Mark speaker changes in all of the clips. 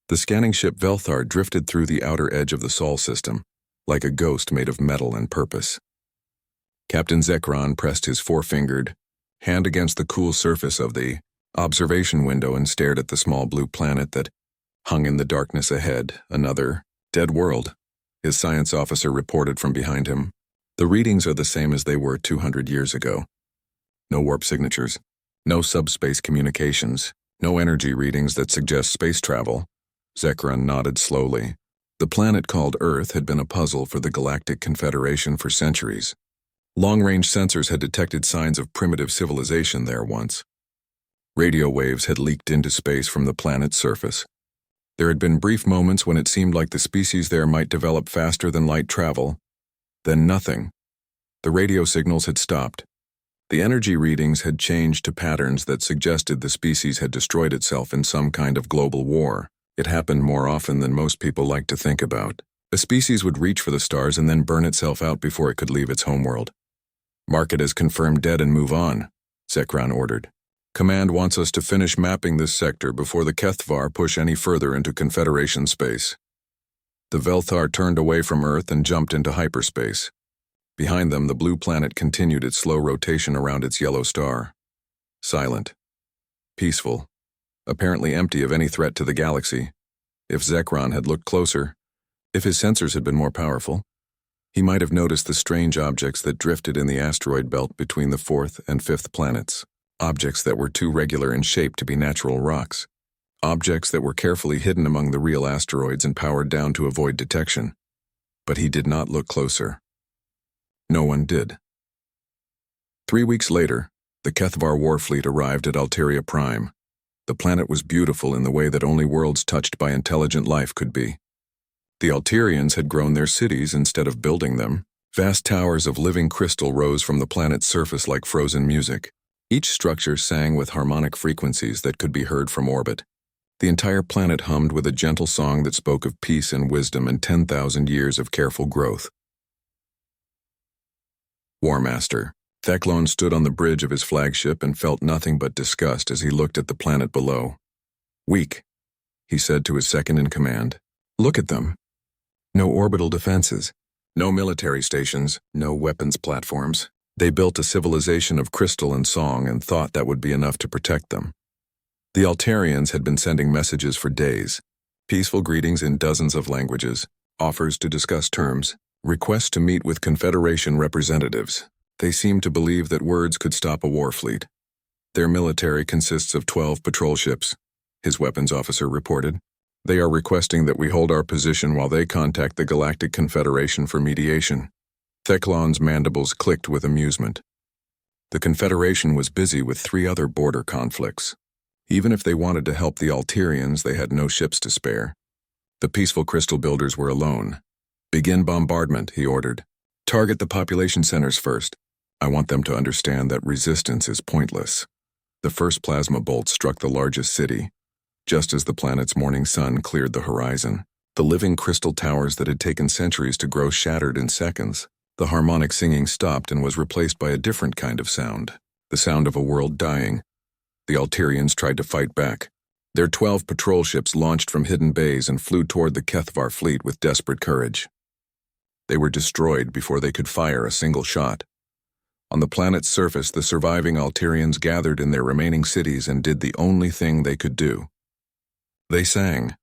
Speaker 1: The scanning ship Velthar drifted through the outer edge of the Sol system, like a ghost made of metal and purpose. Captain Zekron pressed his four-fingered hand against the cool surface of the observation window and stared at the small blue planet that hung in the darkness ahead, another dead world. His science officer reported from behind him. The readings are the same as they were 200 years ago. No warp signatures, no subspace communications, no energy readings that suggest space travel. Zekron nodded slowly. The planet called Earth had been a puzzle for the Galactic Confederation for centuries. Long-range sensors had detected signs of primitive civilization there once. Radio waves had leaked into space from the planet's surface. There had been brief moments when it seemed like the species there might develop faster than light travel. Then nothing. The radio signals had stopped. The energy readings had changed to patterns that suggested the species had destroyed itself in some kind of global war. It happened more often than most people like to think about. A species would reach for the stars and then burn itself out before it could leave its homeworld. "Mark it as confirmed dead and move on," Zekron ordered. "Command wants us to finish mapping this sector before the Kethvar push any further into Confederation space." The Velthar turned away from Earth and jumped into hyperspace. Behind them, the blue planet continued its slow rotation around its yellow star. Silent. Peaceful. Apparently empty of any threat to the galaxy. If Zekron had looked closer, if his sensors had been more powerful, he might have noticed the strange objects that drifted in the asteroid belt between the fourth and fifth planets. Objects that were too regular in shape to be natural rocks. Objects that were carefully hidden among the real asteroids and powered down to avoid detection. But he did not look closer. No one did. 3 weeks later, the Kethvar war fleet arrived at Alteria Prime. The planet was beautiful in the way that only worlds touched by intelligent life could be. The Alterians had grown their cities instead of building them. Vast towers of living crystal rose from the planet's surface like frozen music. Each structure sang with harmonic frequencies that could be heard from orbit. The entire planet hummed with a gentle song that spoke of peace and wisdom and 10,000 years of careful growth. War Master Theclon stood on the bridge of his flagship and felt nothing but disgust as he looked at the planet below. "Weak," he said to his second-in-command. "Look at them. No orbital defenses, no military stations, no weapons platforms. They built a civilization of crystal and song and thought that would be enough to protect them." The Alterians had been sending messages for days. Peaceful greetings in dozens of languages, offers to discuss terms, requests to meet with Confederation representatives. They seemed to believe that words could stop a war fleet. "Their military consists of 12 patrol ships," his weapons officer reported. "They are requesting that we hold our position while they contact the Galactic Confederation for mediation." Theclon's mandibles clicked with amusement. The Confederation was busy with 3 other border conflicts. Even if they wanted to help the Alterians, they had no ships to spare. The peaceful crystal builders were alone. "Begin bombardment," he ordered. "Target the population centers first. I want them to understand that resistance is pointless." The first plasma bolt struck the largest city, just as the planet's morning sun cleared the horizon. The living crystal towers that had taken centuries to grow shattered in seconds. The harmonic singing stopped and was replaced by a different kind of sound, the sound of a world dying. The Alterians tried to fight back. Their 12 patrol ships launched from hidden bays and flew toward the Kethvar fleet with desperate courage. They were destroyed before they could fire a single shot. On the planet's surface, the surviving Alterians gathered in their remaining cities and did the only thing they could do. They sang.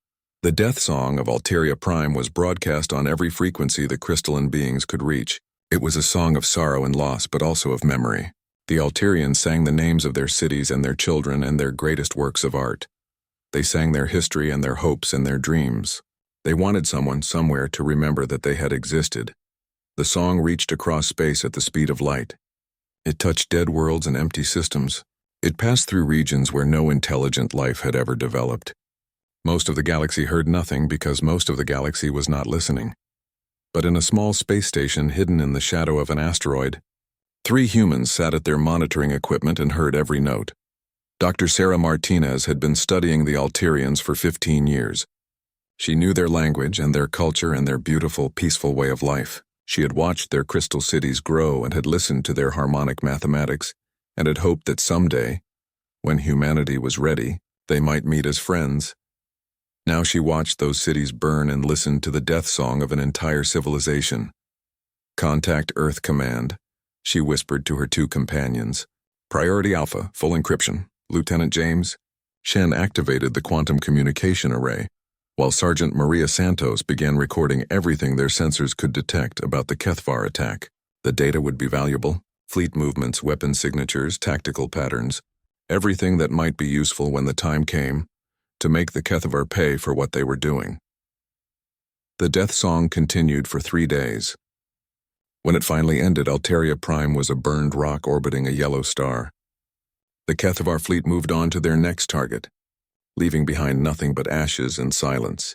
Speaker 1: The death song of Alteria Prime was broadcast on every frequency the crystalline beings could reach. It was a song of sorrow and loss, but also of memory. The Alterians sang the names of their cities and their children and their greatest works of art. They sang their history and their hopes and their dreams. They wanted someone somewhere to remember that they had existed. The song reached across space at the speed of light. It touched dead worlds and empty systems. It passed through regions where no intelligent life had ever developed. Most of the galaxy heard nothing because most of the galaxy was not listening. But in a small space station hidden in the shadow of an asteroid, 3 humans sat at their monitoring equipment and heard every note. Dr. Sarah Martinez had been studying the Alterians for 15 years. She knew their language and their culture and their beautiful, peaceful way of life. She had watched their crystal cities grow and had listened to their harmonic mathematics and had hoped that someday, when humanity was ready, they might meet as friends. Now she watched those cities burn and listened to the death song of an entire civilization. "Contact Earth Command," she whispered to her two companions. "Priority Alpha, full encryption. Lieutenant James." Shen activated the quantum communication array, while Sergeant Maria Santos began recording everything their sensors could detect about the Kethvar attack. The data would be valuable: fleet movements, weapon signatures, tactical patterns, everything that might be useful when the time came to make the Kethvar pay for what they were doing. The death song continued for 3 days. When it finally ended, Alteria Prime was a burned rock orbiting a yellow star. The Kethvar fleet moved on to their next target, leaving behind nothing but ashes and silence.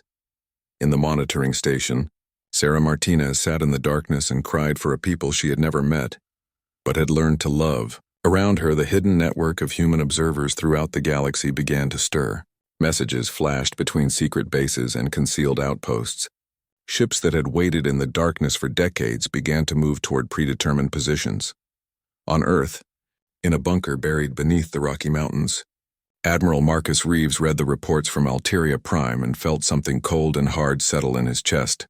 Speaker 1: In the monitoring station, Sarah Martinez sat in the darkness and cried for a people she had never met, but had learned to love. Around her, the hidden network of human observers throughout the galaxy began to stir. Messages flashed between secret bases and concealed outposts. Ships that had waited in the darkness for decades began to move toward predetermined positions. On Earth, in a bunker buried beneath the Rocky Mountains, Admiral Marcus Reeves read the reports from Alteria Prime and felt something cold and hard settle in his chest.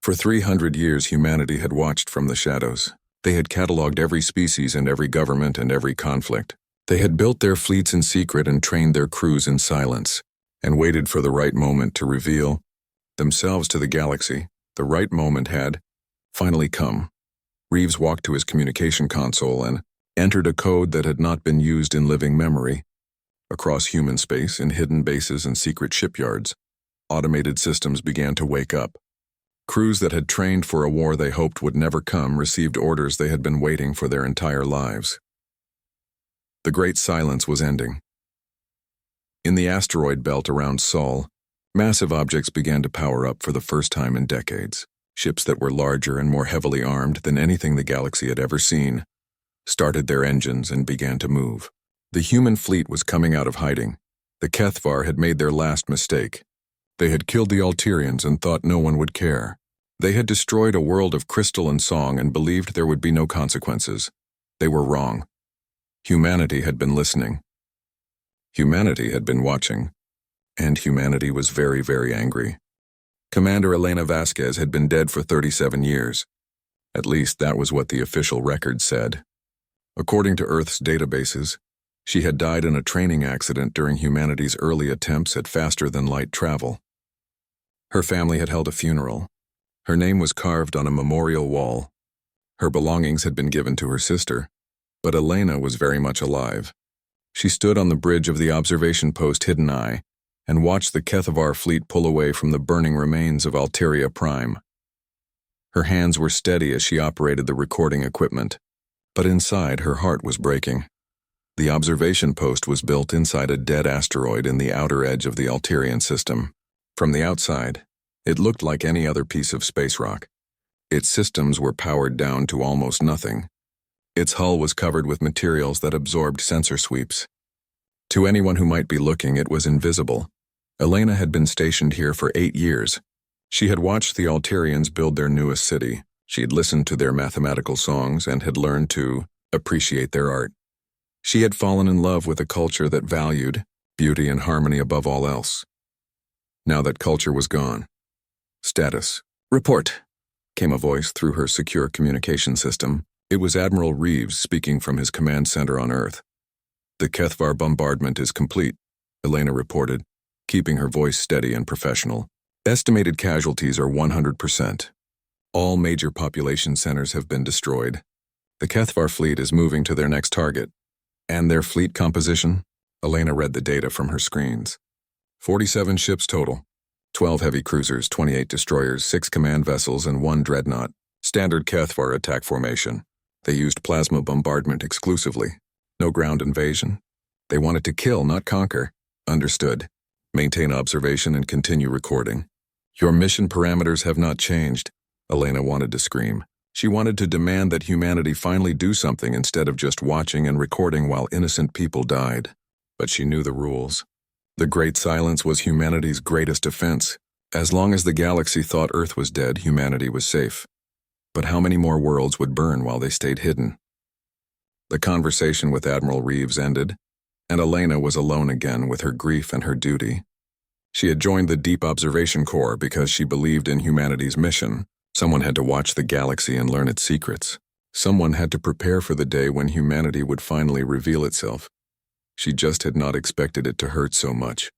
Speaker 1: For 300 years, humanity had watched from the shadows. They had cataloged every species and every government and every conflict. They had built their fleets in secret and trained their crews in silence, and waited for the right moment to reveal themselves to the galaxy. The right moment had finally come. Reeves walked to his communication console and entered a code that had not been used in living memory. Across human space, in hidden bases and secret shipyards, automated systems began to wake up. Crews that had trained for a war they hoped would never come received orders they had been waiting for their entire lives. The Great Silence was ending. In the asteroid belt around Sol, massive objects began to power up for the first time in decades. Ships that were larger and more heavily armed than anything the galaxy had ever seen started their engines and began to move. The human fleet was coming out of hiding. The Kethvar had made their last mistake. They had killed the Alterians and thought no one would care. They had destroyed a world of crystal and song and believed there would be no consequences. They were wrong. Humanity had been listening. Humanity had been watching. And humanity was very, very angry. Commander Elena Vasquez had been dead for 37 years. At least that was what the official record said. According to Earth's databases, she had died in a training accident during humanity's early attempts at faster-than-light travel. Her family had held a funeral. Her name was carved on a memorial wall. Her belongings had been given to her sister, but Elena was very much alive. She stood on the bridge of the observation post Hidden Eye and watched the Kethvar fleet pull away from the burning remains of Alteria Prime. Her hands were steady as she operated the recording equipment, but inside her heart was breaking. The observation post was built inside a dead asteroid in the outer edge of the Alterian system. From the outside, it looked like any other piece of space rock. Its systems were powered down to almost nothing. Its hull was covered with materials that absorbed sensor sweeps. To anyone who might be looking, it was invisible. Elena had been stationed here for 8 years. She had watched the Alterians build their newest city. She had listened to their mathematical songs and had learned to appreciate their art. She had fallen in love with a culture that valued beauty and harmony above all else. Now that culture was gone. Status. "Report," came a voice through her secure communication system. It was Admiral Reeves speaking from his command center on Earth. "The Kethvar bombardment is complete," Elena reported, keeping her voice steady and professional. "Estimated casualties are 100%. All major population centers have been destroyed. The Kethvar fleet is moving to their next target." "And their fleet composition?" Elena read the data from her screens. 47 ships total. 12 heavy cruisers, 28 destroyers, 6 command vessels, and 1 dreadnought. Standard Kethvar attack formation. They used plasma bombardment exclusively. No ground invasion. They wanted to kill, not conquer. Understood. Maintain observation and continue recording. "Your mission parameters have not changed," Elena wanted to scream. She wanted to demand that humanity finally do something instead of just watching and recording while innocent people died. But she knew the rules. The Great Silence was humanity's greatest defense. As long as the galaxy thought Earth was dead, humanity was safe. But how many more worlds would burn while they stayed hidden? The conversation with Admiral Reeves ended, and Elena was alone again with her grief and her duty. She had joined the Deep Observation Corps because she believed in humanity's mission. Someone had to watch the galaxy and learn its secrets. Someone had to prepare for the day when humanity would finally reveal itself. She just had not expected it to hurt so much.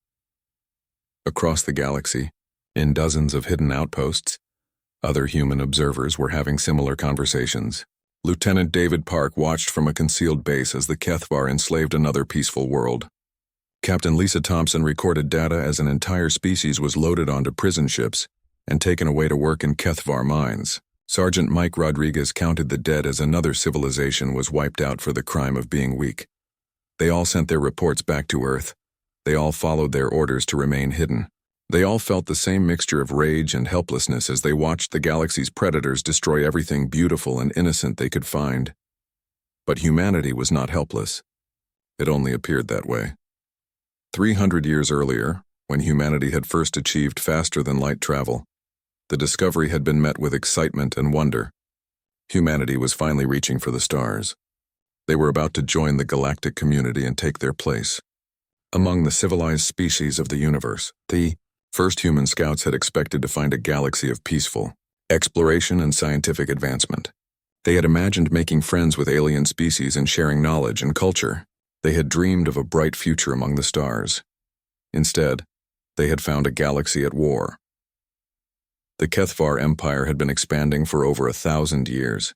Speaker 1: Across the galaxy, in dozens of hidden outposts, other human observers were having similar conversations. Lieutenant David Park watched from a concealed base as the Kethvar enslaved another peaceful world. Captain Lisa Thompson recorded data as an entire species was loaded onto prison ships and taken away to work in Kethvar mines. Sergeant Mike Rodriguez counted the dead as another civilization was wiped out for the crime of being weak. They all sent their reports back to Earth. They all followed their orders to remain hidden. They all felt the same mixture of rage and helplessness as they watched the galaxy's predators destroy everything beautiful and innocent they could find. But humanity was not helpless. It only appeared that way. 300 years earlier, when humanity had first achieved faster-than-light travel, the discovery had been met with excitement and wonder. Humanity was finally reaching for the stars. They were about to join the galactic community and take their place. Among the civilized species of the universe, the first human scouts had expected to find a galaxy of peaceful exploration and scientific advancement. They had imagined making friends with alien species and sharing knowledge and culture. They had dreamed of a bright future among the stars. Instead, they had found a galaxy at war. The Kethvar Empire had been expanding for over 1,000 years.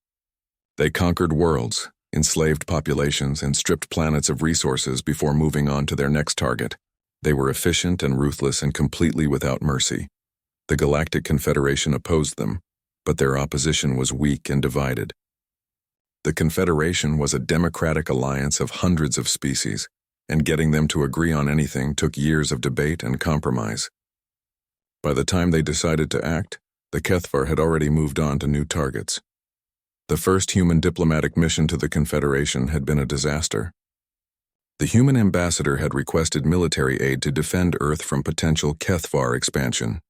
Speaker 1: They conquered worlds, enslaved populations, and stripped planets of resources before moving on to their next target. They were efficient and ruthless and completely without mercy. The Galactic Confederation opposed them, but their opposition was weak and divided. The Confederation was a democratic alliance of hundreds of species, and getting them to agree on anything took years of debate and compromise. By the time they decided to act, the Kethvar had already moved on to new targets. The first human diplomatic mission to the Confederation had been a disaster. The human ambassador had requested military aid to defend Earth from potential Kethvar expansion.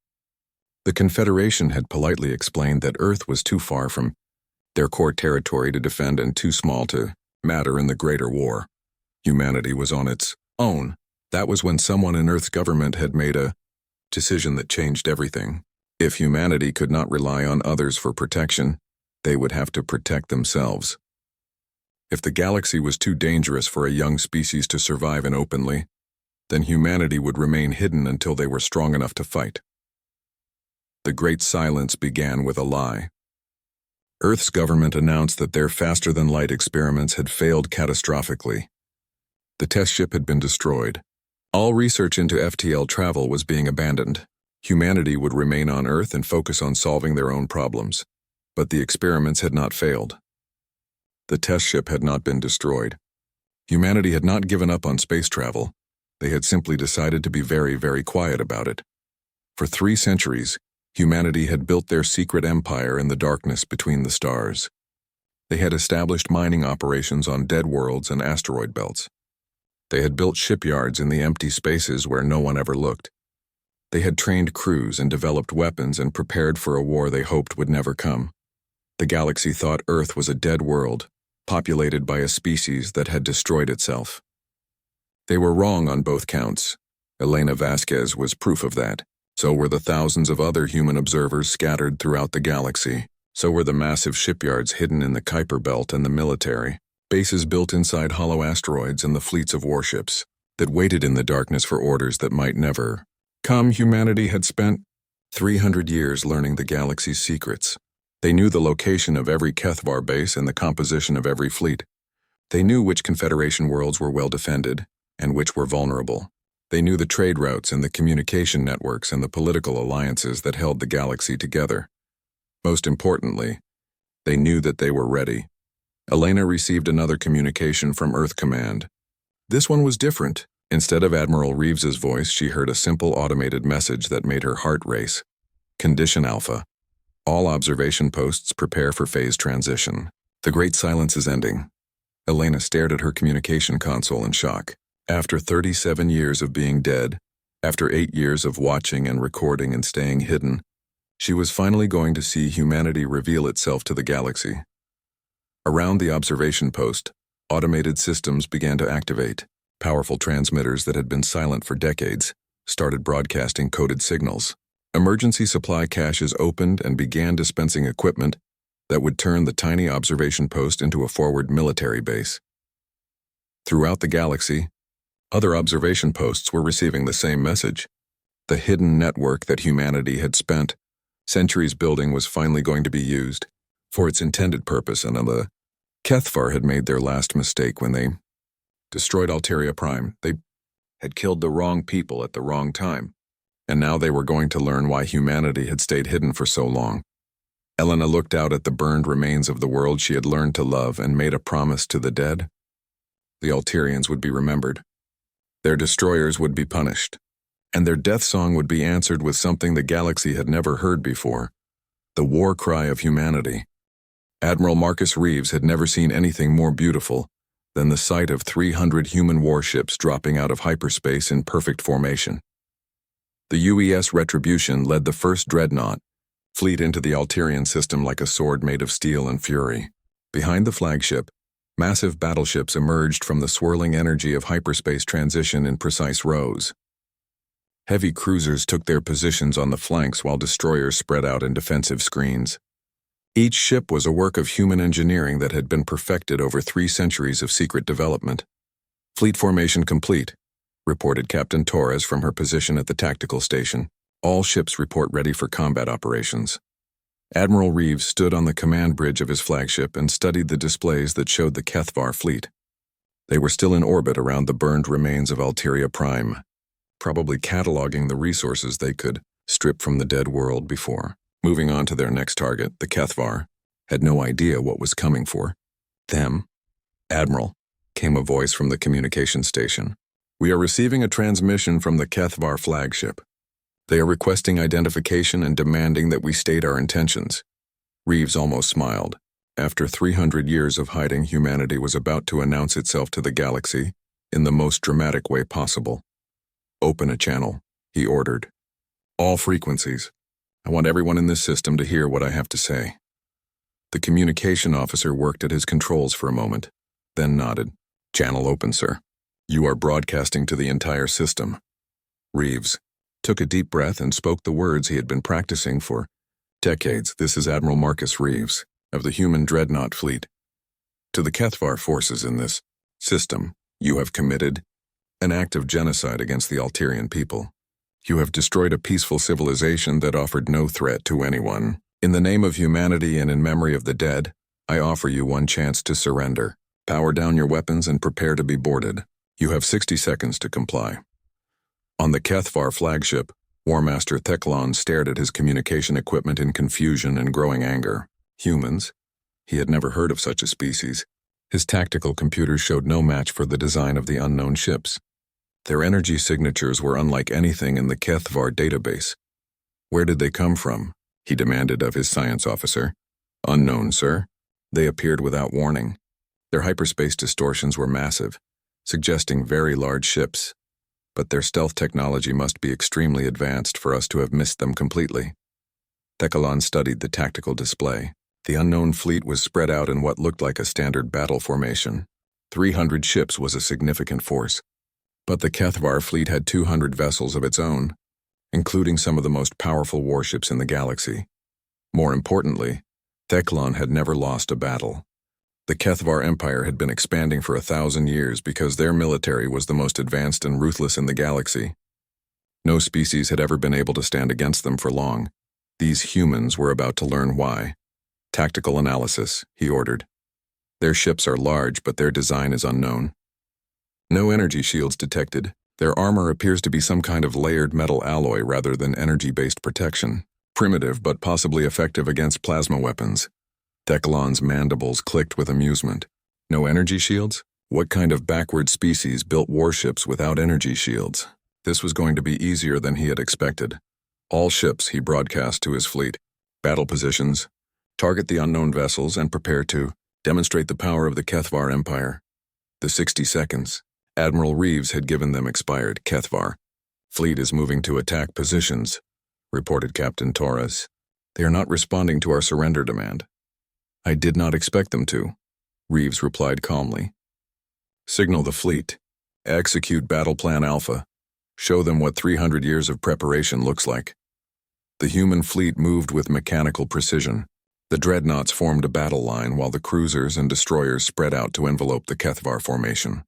Speaker 1: The Confederation had politely explained that Earth was too far from their core territory to defend and too small to matter in the greater war. Humanity was on its own. That was when someone in Earth's government had made a decision that changed everything. If humanity could not rely on others for protection, they would have to protect themselves. If the galaxy was too dangerous for a young species to survive in openly, then humanity would remain hidden until they were strong enough to fight. The Great Silence began with a lie. Earth's government announced that their faster-than-light experiments had failed catastrophically. The test ship had been destroyed. All research into FTL travel was being abandoned. Humanity would remain on Earth and focus on solving their own problems. But the experiments had not failed. The test ship had not been destroyed. Humanity had not given up on space travel. They had simply decided to be very, very quiet about it. For 3 centuries, humanity had built their secret empire in the darkness between the stars. They had established mining operations on dead worlds and asteroid belts. They had built shipyards in the empty spaces where no one ever looked. They had trained crews and developed weapons and prepared for a war they hoped would never come. The galaxy thought Earth was a dead world, populated by a species that had destroyed itself. They were wrong on both counts. Elena Vasquez was proof of that. So were the thousands of other human observers scattered throughout the galaxy. So were the massive shipyards hidden in the Kuiper Belt and the military, bases built inside hollow asteroids and the fleets of warships that waited in the darkness for orders that might never come. Humanity had spent 300 years learning the galaxy's secrets. They knew the location of every Kethvar base and the composition of every fleet. They knew which Confederation worlds were well defended and which were vulnerable. They knew the trade routes and the communication networks and the political alliances that held the galaxy together. Most importantly, they knew that they were ready. Elena received another communication from Earth Command. This one was different. Instead of Admiral Reeves's voice, she heard a simple automated message that made her heart race. Condition Alpha. All observation posts prepare for phase transition. The Great Silence is ending. Elena stared at her communication console in shock. After 37 years of being dead, after 8 years of watching and recording and staying hidden, she was finally going to see humanity reveal itself to the galaxy. Around the observation post, automated systems began to activate, powerful transmitters that had been silent for decades. started broadcasting coded signals. Emergency supply caches opened and began dispensing equipment that would turn the tiny observation post into a forward military base. Throughout the galaxy, other observation posts were receiving the same message. The hidden network that humanity had spent centuries building was finally going to be used for its intended purpose, and the HFY had made their last mistake when they destroyed Alteria Prime. They had killed the wrong people at the wrong time, and now they were going to learn why humanity had stayed hidden for so long. Elena looked out at the burned remains of the world she had learned to love and made a promise to the dead. The Alterians would be remembered. Their destroyers would be punished, and their death song would be answered with something the galaxy had never heard before: the war cry of humanity. Admiral Marcus Reeves had never seen anything more beautiful than the sight of 300 human warships dropping out of hyperspace in perfect formation. The UES Retribution led the first dreadnought fleet into the Alterian system like a sword made of steel and fury. Behind the flagship, massive battleships emerged from the swirling energy of hyperspace transition in precise rows. Heavy cruisers took their positions on the flanks while destroyers spread out in defensive screens. Each ship was a work of human engineering that had been perfected over 3 centuries of secret development. "Fleet formation complete," reported Captain Torres from her position at the tactical station. "All ships report ready for combat operations." Admiral Reeves stood on the command bridge of his flagship and studied the displays that showed the HFY fleet. They were still in orbit around the burned remains of Alteria Prime, probably cataloging the resources they could strip from the dead world before moving on to their next target. The HFY had no idea what was coming for them. "Admiral," came a voice from the communication station. "We are receiving a transmission from the HFY flagship. They are requesting identification and demanding that we state our intentions." Reeves almost smiled. After 300 years of hiding, humanity was about to announce itself to the galaxy in the most dramatic way possible. "Open a channel," he ordered. "All frequencies. I want everyone in this system to hear what I have to say." The communication officer worked at his controls for a moment, then nodded. "Channel open, sir. You are broadcasting to the entire system." Reeves took a deep breath and spoke the words he had been practicing for decades. "This is Admiral Marcus Reeves of the human dreadnought fleet. To the HFY forces in this system, you have committed an act of genocide against the Alterian people. You have destroyed a peaceful civilization that offered no threat to anyone. In the name of humanity and in memory of the dead, I offer you one chance to surrender. Power down your weapons and prepare to be boarded. You have 60 seconds to comply." On the HFY flagship, War Master Theclon stared at his communication equipment in confusion and growing anger. Humans? He had never heard of such a species. His tactical computers showed no match for the design of the unknown ships. Their energy signatures were unlike anything in the HFY database. "Where did they come from?" he demanded of his science officer. "Unknown, sir. They appeared without warning. Their hyperspace distortions were massive, suggesting very large ships. But their stealth technology must be extremely advanced for us to have missed them completely." Theclon studied the tactical display. The unknown fleet was spread out in what looked like a standard battle formation. 300 ships was a significant force. But the HFY fleet had 200 vessels of its own, including some of the most powerful warships in the galaxy. More importantly, Theclon had never lost a battle. The HFY Empire had been expanding for 1,000 years because their military was the most advanced and ruthless in the galaxy. No species had ever been able to stand against them for long. These humans were about to learn why. "Tactical analysis," he ordered. "Their ships are large, but their design is unknown. No energy shields detected. Their armor appears to be some kind of layered metal alloy rather than energy-based protection. Primitive, but possibly effective against plasma weapons." Theclon's mandibles clicked with amusement. "No energy shields? What kind of backward species built warships without energy shields?" This was going to be easier than he had expected. "All ships," he broadcast to his fleet. "Battle positions. Target the unknown vessels and prepare to demonstrate the power of the HFY Empire." The 60 seconds Admiral Reeves had given them expired. "HFY fleet is moving to attack positions," reported Captain Torres. "They are not responding to our surrender demand." "I did not expect them to," Reeves replied calmly. "Signal the fleet. Execute Battle Plan Alpha. Show them what 300 years of preparation looks like. The human fleet moved with mechanical precision. The dreadnoughts formed a battle line while the cruisers and destroyers spread out to envelope the Kethvar formation.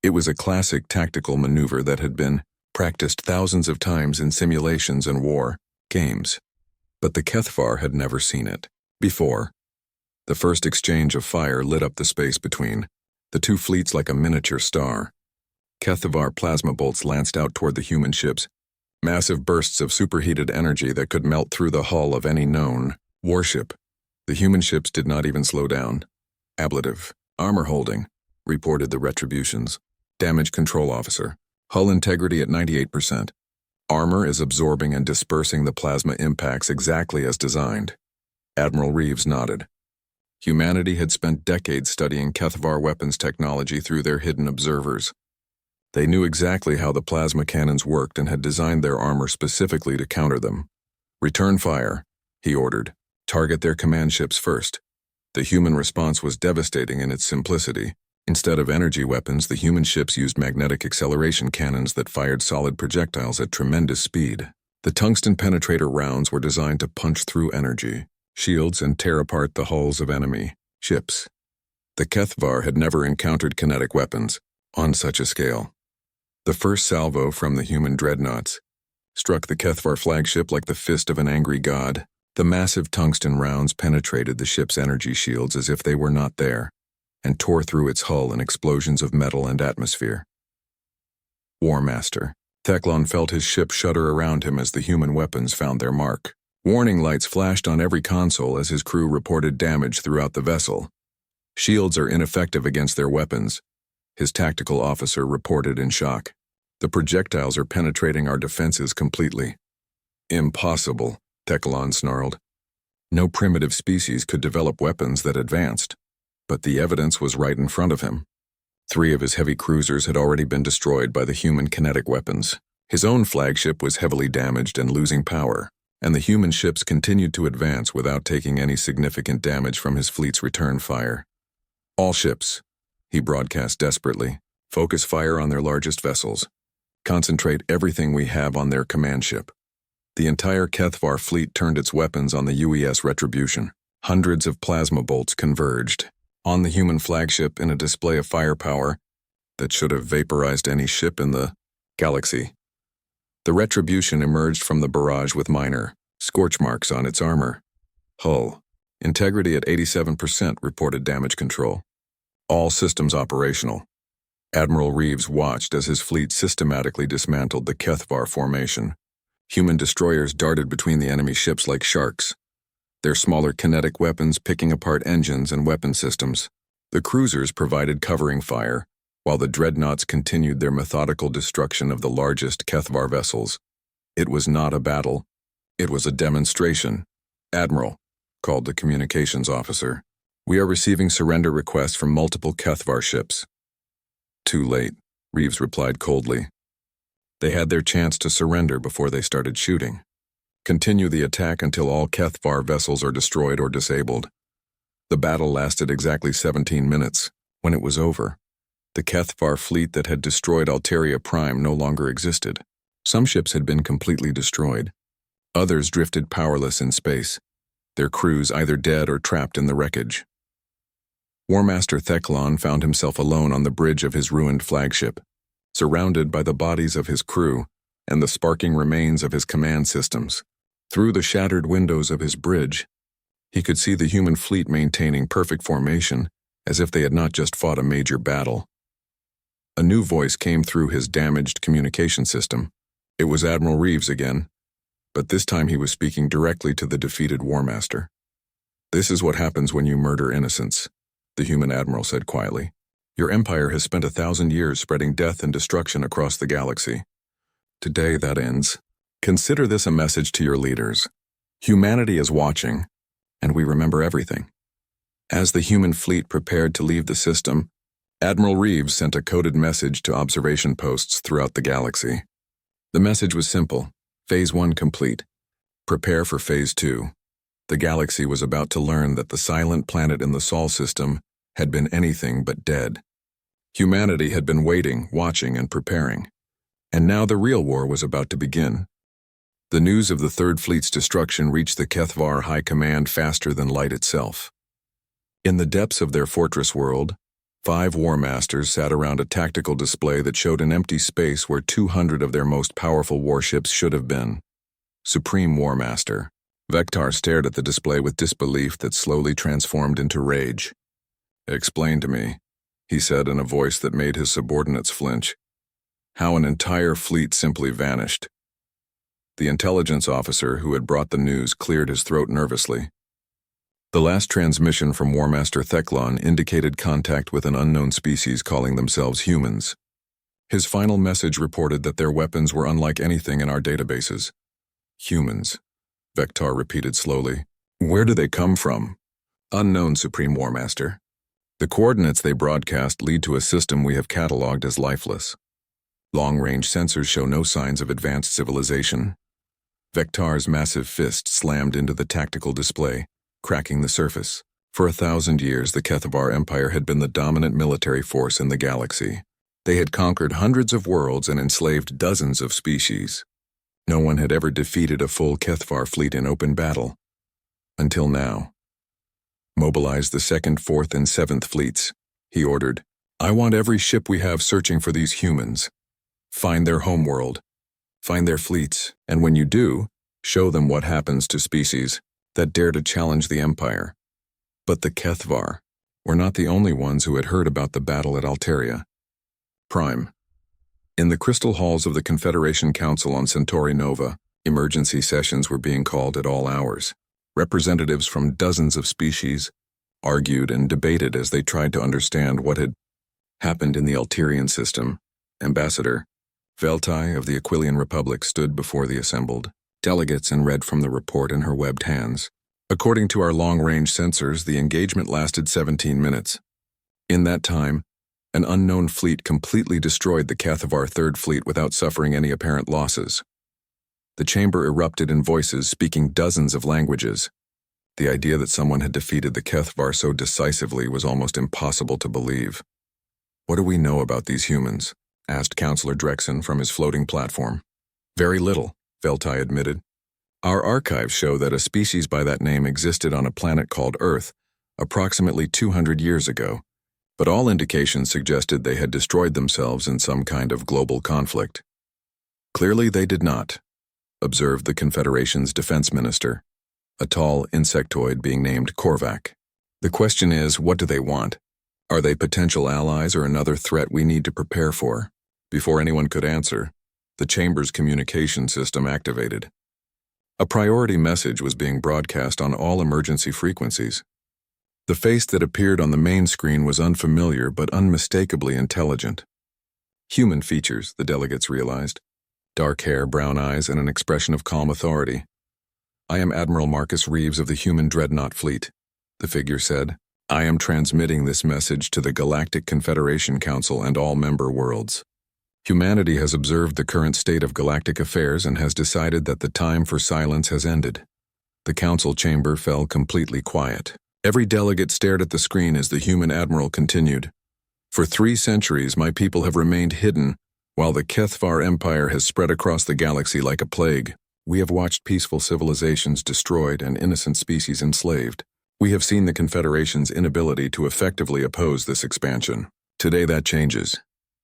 Speaker 1: It was a classic tactical maneuver that had been practiced thousands of times in simulations and war games. But the Kethvar had never seen it before. The first exchange of fire lit up the space between the two fleets like a miniature star. Kethvar plasma bolts lanced out toward the human ships, massive bursts of superheated energy that could melt through the hull of any known warship. The human ships did not even slow down. Ablative, armor holding, reported the Retributions. Damage control officer. Hull integrity at 98%. Armor is absorbing and dispersing the plasma impacts exactly as designed. Admiral Reeves nodded. Humanity had spent decades studying Kethvar weapons technology through their hidden observers. They knew exactly how the plasma cannons worked and had designed their armor specifically to counter them. Return fire, he ordered. Target their command ships first. The human response was devastating in its simplicity. Instead of energy weapons, the human ships used magnetic acceleration cannons that fired solid projectiles at tremendous speed. The tungsten penetrator rounds were designed to punch through energy shields and tear apart the hulls of enemy ships. The Kethvar had never encountered kinetic weapons on such a scale. The first salvo from the human dreadnoughts struck the Kethvar flagship like the fist of an angry god. The massive tungsten rounds penetrated the ship's energy shields as if they were not there, and tore through its hull in explosions of metal and atmosphere. War Master. Teclon felt his ship shudder around him as the human weapons found their mark. Warning lights flashed on every console as his crew reported damage throughout the vessel. Shields are ineffective against their weapons, his tactical officer reported in shock. The projectiles are penetrating our defenses completely. Impossible, Teclon snarled. No primitive species could develop weapons that advanced, but the evidence was right in front of him. 3 of his heavy cruisers had already been destroyed by the human kinetic weapons. His own flagship was heavily damaged and losing power, and the human ships continued to advance without taking any significant damage from his fleet's return fire. All ships, he broadcast desperately, focus fire on their largest vessels. Concentrate everything we have on their command ship. The entire Kethvar fleet turned its weapons on the UES Retribution. Hundreds of plasma bolts converged on the human flagship in a display of firepower that should have vaporized any ship in the galaxy. The Retribution emerged from the barrage with minor scorch marks on its armor. Hull integrity at 87%, reported damage control. All systems operational. Admiral Reeves watched as his fleet systematically dismantled the Kethvar formation. Human destroyers darted between the enemy ships like sharks, their smaller kinetic weapons picking apart engines and weapon systems. The cruisers provided covering fire, while the dreadnoughts continued their methodical destruction of the largest Kethvar vessels. It was not a battle. It was a demonstration. Admiral, called the communications officer, we are receiving surrender requests from multiple Kethvar ships. Too late, Reeves replied coldly. They had their chance to surrender before they started shooting. Continue the attack until all Kethvar vessels are destroyed or disabled. The battle lasted exactly 17 minutes. When it was over, the Kethvar fleet that had destroyed Alteria Prime no longer existed. Some ships had been completely destroyed. Others drifted powerless in space, their crews either dead or trapped in the wreckage. War Master Teclon found himself alone on the bridge of his ruined flagship, surrounded by the bodies of his crew and the sparking remains of his command systems. Through the shattered windows of his bridge, he could see the human fleet maintaining perfect formation, as if they had not just fought a major battle. A new voice came through his damaged communication system. It was Admiral Reeves again, but this time he was speaking directly to the defeated War Master. This is what happens when you murder innocents, the human admiral said quietly. Your empire has spent 1,000 years spreading death and destruction across the galaxy. Today that ends. Consider this a message to your leaders. Humanity is watching, and we remember everything. As the human fleet prepared to leave the system, Admiral Reeves sent a coded message to observation posts throughout the galaxy. The message was simple. Phase 1 complete. Prepare for Phase 2. The galaxy was about to learn that the silent planet in the Sol system had been anything but dead. Humanity had been waiting, watching, and preparing. And now the real war was about to begin. The news of the Third Fleet's destruction reached the Kethvar High Command faster than light itself. In the depths of their fortress world, 5 war masters sat around a tactical display that showed an empty space where 200 of their most powerful warships should have been. Supreme War Master Vectar stared at the display with disbelief that slowly transformed into rage. "Explain to me," he said in a voice that made his subordinates flinch, "how an entire fleet simply vanished." The intelligence officer who had brought the news cleared his throat nervously. The last transmission from War Master Theclon indicated contact with an unknown species calling themselves humans. His final message reported that their weapons were unlike anything in our databases. "Humans," Vectar repeated slowly. "Where do they come from?" "Unknown, Supreme War Master. The coordinates they broadcast lead to a system we have cataloged as lifeless. Long-range sensors show no signs of advanced civilization." Vectar's massive fist slammed into the tactical display, cracking the surface. For 1,000 years, the Kethvar Empire had been the dominant military force in the galaxy. They had conquered hundreds of worlds and enslaved dozens of species. No one had ever defeated a full Kethvar fleet in open battle. Until now. "Mobilize the 2nd, 4th, and 7th fleets," he ordered. "I want every ship we have searching for these humans. Find their homeworld. Find their fleets, and when you do, show them what happens to species that dare to challenge the Empire." But the Kethvar were not the only ones who had heard about the battle at Alteria. Prime. In the crystal halls of the Confederation Council on Centauri Nova, emergency sessions were being called at all hours. Representatives from dozens of species argued and debated as they tried to understand what had happened in the Alterian system. Ambassador Veltai of the Aquilian Republic stood before the assembled delegates and read from the report in her webbed hands. "According to our long-range sensors, the engagement lasted 17 minutes. In that time, an unknown fleet completely destroyed the Kethvar Third Fleet without suffering any apparent losses." The chamber erupted in voices speaking dozens of languages. The idea that someone had defeated the Kethvar so decisively was almost impossible to believe. "What do we know about these humans?" asked Counselor Drexen from his floating platform. "Very little," Veltai admitted. "Our archives show that a species by that name existed on a planet called Earth approximately 200 years ago, but all indications suggested they had destroyed themselves in some kind of global conflict." "Clearly they did not," observed the Confederation's defense minister, a tall insectoid being named Korvac. "The question is, what do they want? Are they potential allies or another threat we need to prepare for?" Before anyone could answer, the chamber's communication system activated. A priority message was being broadcast on all emergency frequencies. The face that appeared on the main screen was unfamiliar but unmistakably intelligent. Human features, the delegates realized. Dark hair, brown eyes, and an expression of calm authority. "I am Admiral Marcus Reeves of the Human Dreadnought Fleet," the figure said. "I am transmitting this message to the Galactic Confederation Council and all member worlds. Humanity has observed the current state of galactic affairs and has decided that the time for silence has ended." The council chamber fell completely quiet. Every delegate stared at the screen as the human admiral continued. "For 3 centuries, my people have remained hidden, while the Kethvar Empire has spread across the galaxy like a plague. We have watched peaceful civilizations destroyed and innocent species enslaved. We have seen the Confederation's inability to effectively oppose this expansion. Today that changes."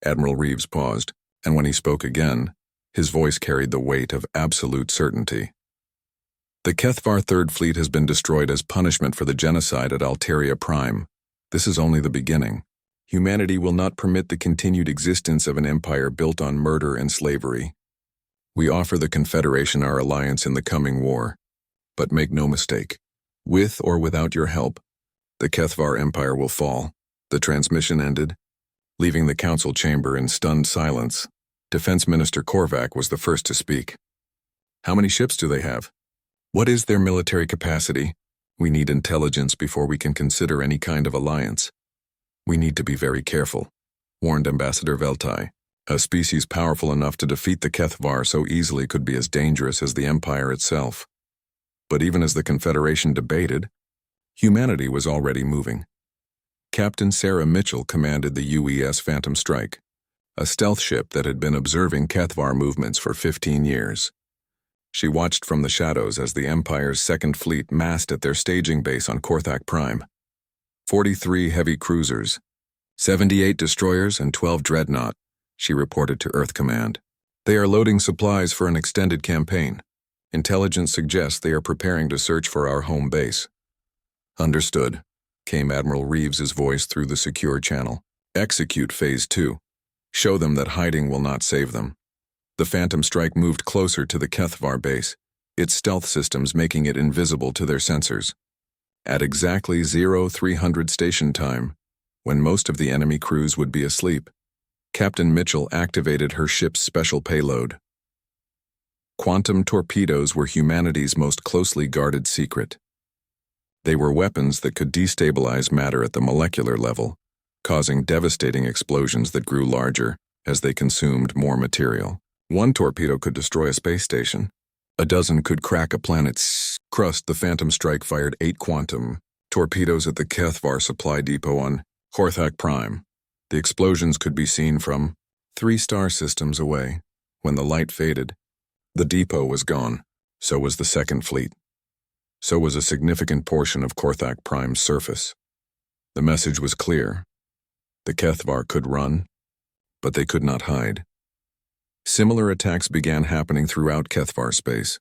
Speaker 1: Admiral Reeves paused, and when he spoke again, his voice carried the weight of absolute certainty. "The Kethvar Third Fleet has been destroyed as punishment for the genocide at Alteria Prime. This is only the beginning. Humanity will not permit the continued existence of an empire built on murder and slavery. We offer the Confederation our alliance in the coming war. But make no mistake, with or without your help, the Kethvar Empire will fall." The transmission ended, leaving the council chamber in stunned silence. Defense Minister Korvac was the first to speak. "How many ships do they have? What is their military capacity? We need intelligence before we can consider any kind of alliance." "We need to be very careful," warned Ambassador Veltai. "A species powerful enough to defeat the Kethvar so easily could be as dangerous as the Empire itself." But even as the Confederation debated, humanity was already moving. Captain Sarah Mitchell commanded the UES Phantom Strike. a stealth ship that had been observing Kethvar movements for 15 years. She watched from the shadows as the Empire's Second Fleet massed at their staging base on Korthak Prime. 43 heavy cruisers, 78 destroyers, and 12 dreadnought, she reported to Earth Command. They are loading supplies for an extended campaign. Intelligence suggests they are preparing to search for our home base. Understood, came Admiral Reeves's voice through the secure channel. Execute Phase 2. Show them that hiding will not save them. The Phantom Strike moved closer to the Kethvar base, its stealth systems making it invisible to their sensors. At exactly 0300 station time, when most of the enemy crews would be asleep, Captain Mitchell activated her ship's special payload. Quantum torpedoes were humanity's most closely guarded secret. They were weapons that could destabilize matter at the molecular level, causing devastating explosions that grew larger as they consumed more material. One torpedo could destroy a space station. A dozen could crack a planet's crust. The Phantom Strike fired 8 quantum torpedoes at the Kethvar supply depot on Korthak Prime. The explosions could be seen from 3 star systems away. When the light faded, the depot was gone. So was the Second Fleet. So was a significant portion of Korthak Prime's surface. The message was clear. The Kethvar could run, but they could not hide. Similar attacks began happening throughout Kethvar space.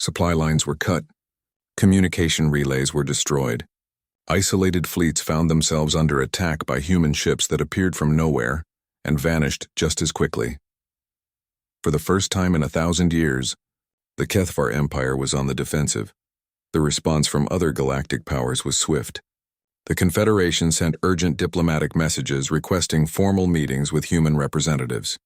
Speaker 1: Supply lines were cut. Communication relays were destroyed. Isolated fleets found themselves under attack by human ships that appeared from nowhere and vanished just as quickly. For the first time in 1,000 years, the Kethvar Empire was on the defensive. The response from other galactic powers was swift. The Confederation sent urgent diplomatic messages requesting formal meetings with human representatives.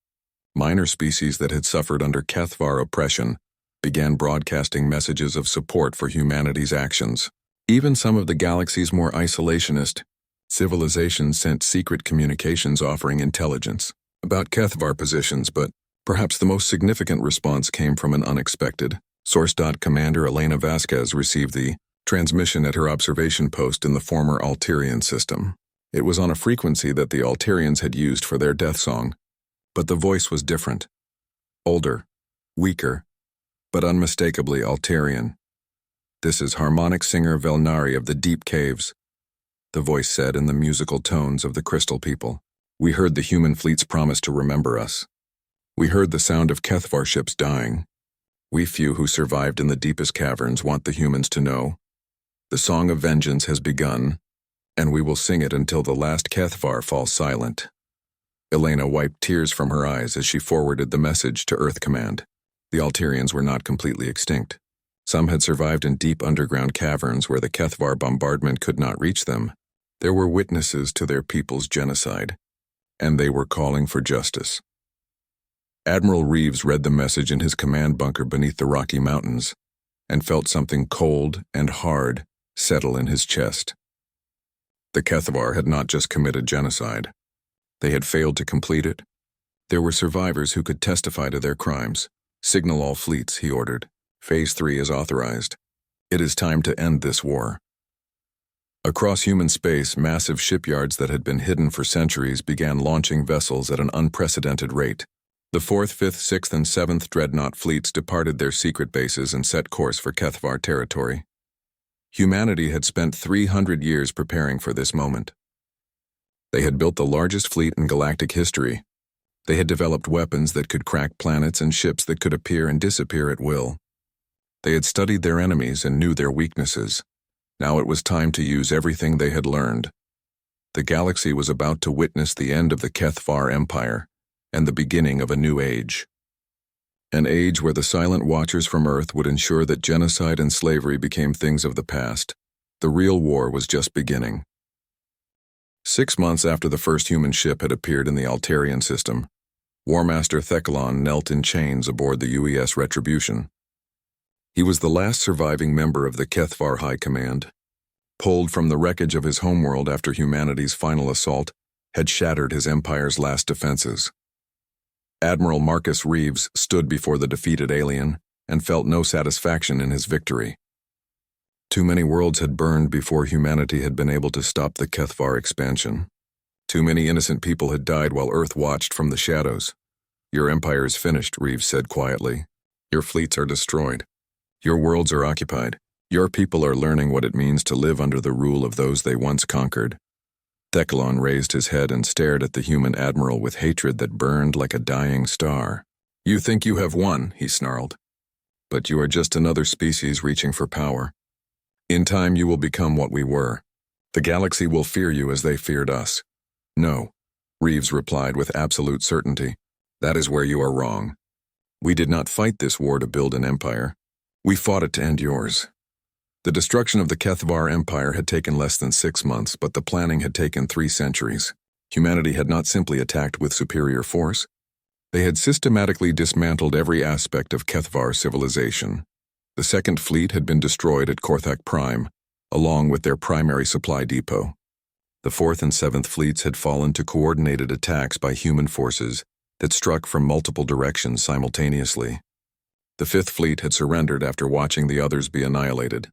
Speaker 1: Minor species that had suffered under Kethvar oppression began broadcasting messages of support for humanity's actions. Even some of the galaxy's more isolationist civilizations sent secret communications offering intelligence about Kethvar positions, but perhaps the most significant response came from an unexpected source. Commander Elena Vasquez received the transmission at her observation post in the former Alterian system. It was on a frequency that the Alterians had used for their death song, but the voice was different. Older, weaker, but unmistakably Alterian. "This is harmonic singer Velnari of the Deep Caves," the voice said in the musical tones of the Crystal People. "We heard the human fleet's promise to remember us. We heard the sound of Kethvar ships dying. We few who survived in the deepest caverns want the humans to know. The song of vengeance has begun, and we will sing it until the last Kethvar falls silent." Elena wiped tears from her eyes as she forwarded the message to Earth Command. The Alterians were not completely extinct. Some had survived in deep underground caverns where the Kethvar bombardment could not reach them. There were witnesses to their people's genocide, and they were calling for justice. Admiral Reeves read the message in his command bunker beneath the Rocky Mountains and felt something cold and hard settle in his chest. The Kethvar had not just committed genocide. They had failed to complete it. There were survivors who could testify to their crimes. "Signal all fleets," he ordered. "Phase 3 is authorized. It is time to end this war." Across human space, massive shipyards that had been hidden for centuries began launching vessels at an unprecedented rate. The 4th, 5th, 6th, and 7th Dreadnought fleets departed their secret bases and set course for Kethvar territory. Humanity had spent 300 years preparing for this moment. They had built the largest fleet in galactic history. They had developed weapons that could crack planets and ships that could appear and disappear at will. They had studied their enemies and knew their weaknesses. Now it was time to use everything they had learned. The galaxy was about to witness the end of the Kethvar Empire and the beginning of a new age. An age where the silent watchers from Earth would ensure that genocide and slavery became things of the past. The real war was just beginning. 6 months after the first human ship had appeared in the Alterian system, War Master Thecalon knelt in chains aboard the UES Retribution. He was the last surviving member of the Kethvar High Command. Pulled from the wreckage of his homeworld after humanity's final assault had shattered his empire's last defenses. Admiral Marcus Reeves stood before the defeated alien and felt no satisfaction in his victory. Too many worlds had burned before humanity had been able to stop the Kethvar expansion. Too many innocent people had died while Earth watched from the shadows. Your empire is finished, Reeves said quietly. Your fleets are destroyed. Your worlds are occupied. Your people are learning what it means to live under the rule of those they once conquered. Theclon raised his head and stared at the human admiral with hatred that burned like a dying star. You think you have won, he snarled. But you are just another species reaching for power. In time you will become what we were. The galaxy will fear you as they feared us. No, Reeves replied with absolute certainty. That is where you are wrong. We did not fight this war to build an empire. We fought it to end yours. The destruction of the Kethvar Empire had taken less than 6 months, but the planning had taken 3 centuries. Humanity had not simply attacked with superior force. They had systematically dismantled every aspect of Kethvar civilization. The Second Fleet had been destroyed at Korthak Prime, along with their primary supply depot. The Fourth and Seventh Fleets had fallen to coordinated attacks by human forces that struck from multiple directions simultaneously. The Fifth Fleet had surrendered after watching the others be annihilated.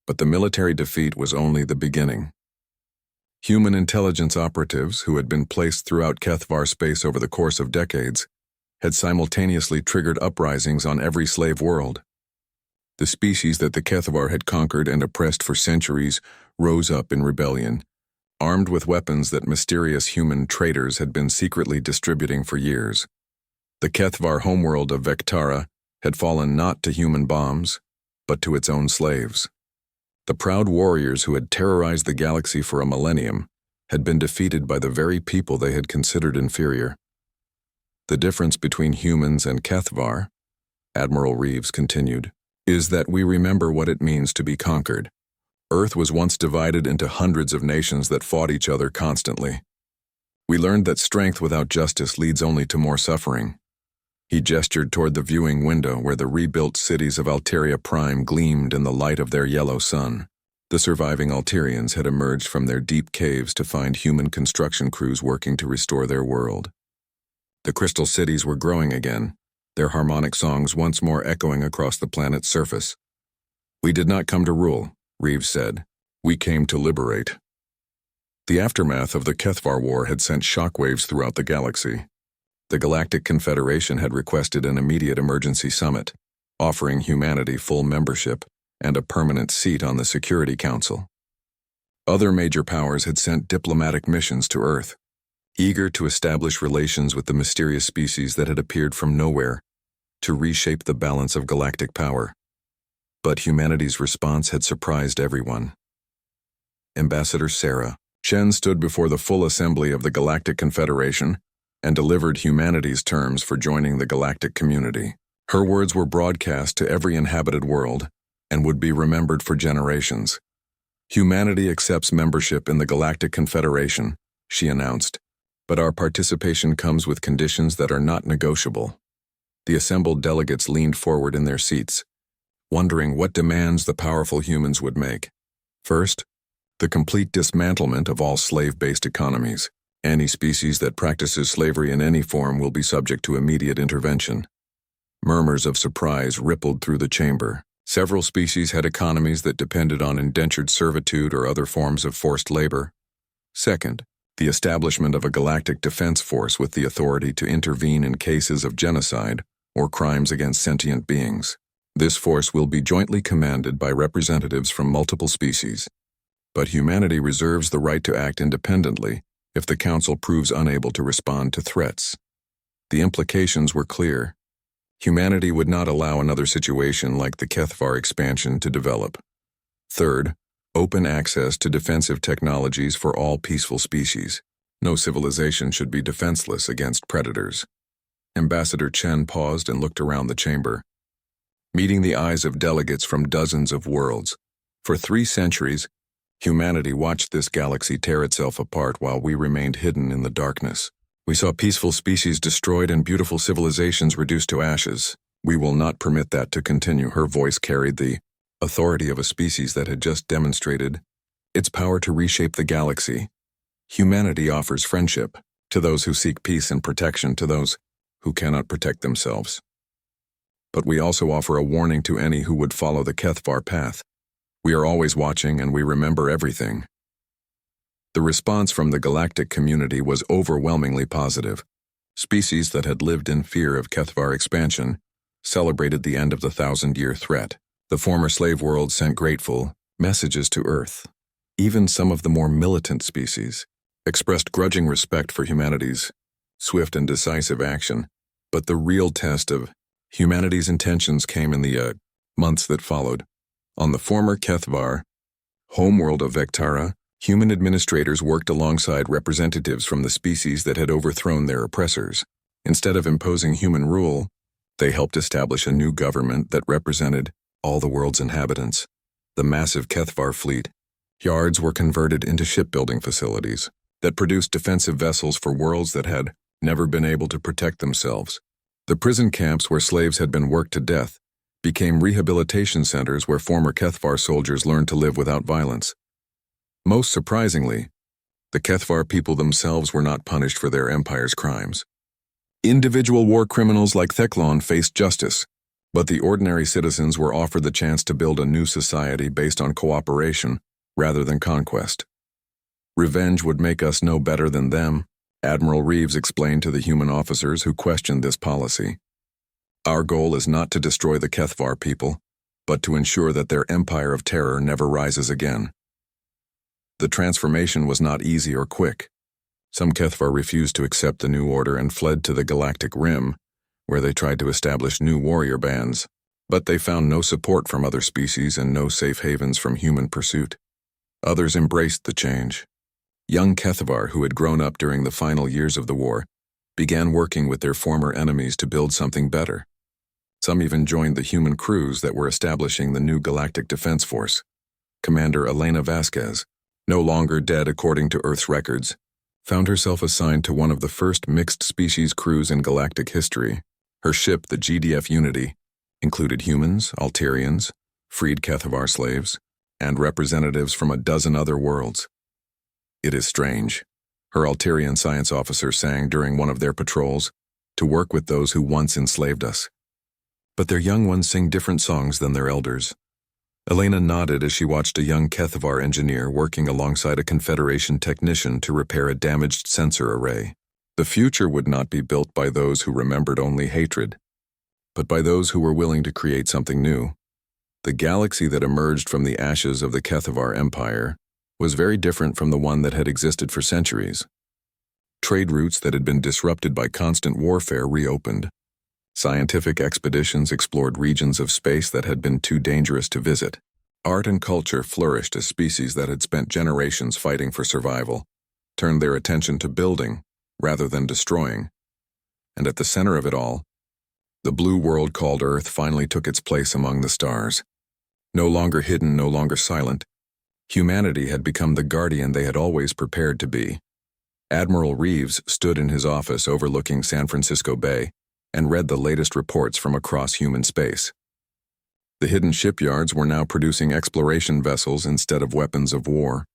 Speaker 1: But the military defeat was only the beginning. Human intelligence operatives, who had been placed throughout Kethvar space over the course of decades, had simultaneously triggered uprisings on every slave world. The species that the Kethvar had conquered and oppressed for centuries rose up in rebellion, armed with weapons that mysterious human traitors had been secretly distributing for years. The Kethvar homeworld of Vectara had fallen not to human bombs, but to its own slaves. The proud warriors who had terrorized the galaxy for a millennium had been defeated by the very people they had considered inferior. The difference between humans and Kethvar, Admiral Reeves continued, is that we remember what it means to be conquered. Earth was once divided into hundreds of nations that fought each other constantly. We learned that strength without justice leads only to more suffering. He gestured toward the viewing window where the rebuilt cities of Alteria Prime gleamed in the light of their yellow sun. The surviving Alterians had emerged from their deep caves to find human construction crews working to restore their world. The crystal cities were growing again, their harmonic songs once more echoing across the planet's surface. We did not come to rule, Reeves said. We came to liberate. The aftermath of the Kethvar War had sent shockwaves throughout the galaxy. The Galactic Confederation had requested an immediate emergency summit, offering humanity full membership and a permanent seat on the Security Council. Other major powers had sent diplomatic missions to Earth, eager to establish relations with the mysterious species that had appeared from nowhere to reshape the balance of galactic power. But humanity's response had surprised everyone. Ambassador Sarah Chen stood before the full assembly of the Galactic Confederation and delivered humanity's terms for joining the galactic community. Her words were broadcast to every inhabited world and would be remembered for generations. Humanity accepts membership in the Galactic Confederation, she announced, but our participation comes with conditions that are not negotiable. The assembled delegates leaned forward in their seats, wondering what demands the powerful humans would make. First, the complete dismantlement of all slave-based economies. Any species that practices slavery in any form will be subject to immediate intervention. Murmurs of surprise rippled through the chamber. Several species had economies that depended on indentured servitude or other forms of forced labor. Second, the establishment of a galactic defense force with the authority to intervene in cases of genocide or crimes against sentient beings. This force will be jointly commanded by representatives from multiple species. But humanity reserves the right to act independently if the Council proves unable to respond to threats. The implications were clear. Humanity would not allow another situation like the Kethvar expansion to develop. Third, open access to defensive technologies for all peaceful species. No civilization should be defenseless against predators. Ambassador Chen paused and looked around the chamber, meeting the eyes of delegates from dozens of worlds. For 3 centuries, humanity watched this galaxy tear itself apart while we remained hidden in the darkness. We saw peaceful species destroyed and beautiful civilizations reduced to ashes. We will not permit that to continue. Her voice carried the authority of a species that had just demonstrated its power to reshape the galaxy. Humanity offers friendship to those who seek peace and protection to those who cannot protect themselves. But we also offer a warning to any who would follow the Kethvar path. We are always watching and we remember everything. The response from the galactic community was overwhelmingly positive. Species that had lived in fear of Kethvar expansion celebrated the end of the 1,000-year threat. The former slave world sent grateful messages to Earth. Even some of the more militant species expressed grudging respect for humanity's swift and decisive action. But the real test of humanity's intentions came in the months that followed. On the former Kethvar, homeworld of Vectara, human administrators worked alongside representatives from the species that had overthrown their oppressors. Instead of imposing human rule, they helped establish a new government that represented all the world's inhabitants. The massive Kethvar fleet yards were converted into shipbuilding facilities that produced defensive vessels for worlds that had never been able to protect themselves. The prison camps where slaves had been worked to death became rehabilitation centers where former Kethvar soldiers learned to live without violence. Most surprisingly, the Kethvar people themselves were not punished for their empire's crimes. Individual war criminals like Theclon faced justice, but the ordinary citizens were offered the chance to build a new society based on cooperation rather than conquest. Revenge would make us no better than them, Admiral Reeves explained to the human officers who questioned this policy. Our goal is not to destroy the Kethvar people, but to ensure that their empire of terror never rises again. The transformation was not easy or quick. Some Kethvar refused to accept the new order and fled to the Galactic Rim, where they tried to establish new warrior bands, but they found no support from other species and no safe havens from human pursuit. Others embraced the change. Young Kethvar, who had grown up during the final years of the war, began working with their former enemies to build something better. Some even joined the human crews that were establishing the new Galactic Defense Force. Commander Elena Vasquez, no longer dead according to Earth's records, found herself assigned to one of the first mixed-species crews in galactic history. Her ship, the GDF Unity, included humans, Alterians, freed Kethvar slaves, and representatives from a dozen other worlds. "It is strange," her Alterian science officer sang during one of their patrols, "to work with those who once enslaved us. But their young ones sing different songs than their elders." Elena nodded as she watched a young Kethvar engineer working alongside a Confederation technician to repair a damaged sensor array. The future would not be built by those who remembered only hatred, but by those who were willing to create something new. The galaxy that emerged from the ashes of the Kethvar Empire was very different from the one that had existed for centuries. Trade routes that had been disrupted by constant warfare reopened. Scientific expeditions explored regions of space that had been too dangerous to visit. Art and culture flourished as species that had spent generations fighting for survival turned their attention to building rather than destroying. And at the center of it all, the blue world called Earth finally took its place among the stars. No longer hidden, no longer silent, humanity had become the guardian they had always prepared to be. Admiral Reeves stood in his office overlooking San Francisco Bay and read the latest reports from across human space. The hidden shipyards were now producing exploration vessels instead of weapons of war.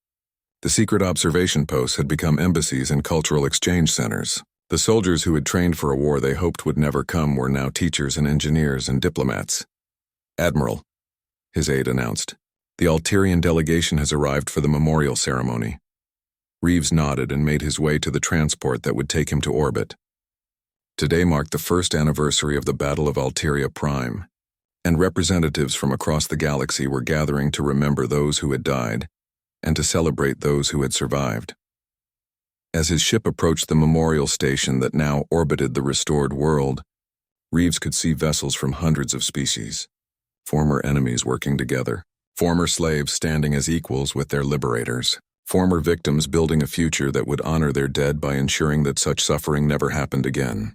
Speaker 1: The secret observation posts had become embassies and cultural exchange centers. The soldiers who had trained for a war they hoped would never come were now teachers and engineers and diplomats. "Admiral," his aide announced, "the Alterian delegation has arrived for the memorial ceremony." Reeves nodded and made his way to the transport that would take him to orbit. Today marked the first anniversary of the Battle of Alteria Prime, and representatives from across the galaxy were gathering to remember those who had died and to celebrate those who had survived. As his ship approached the memorial station that now orbited the restored world, Reeves could see vessels from hundreds of species, former enemies working together, former slaves standing as equals with their liberators, former victims building a future that would honor their dead by ensuring that such suffering never happened again.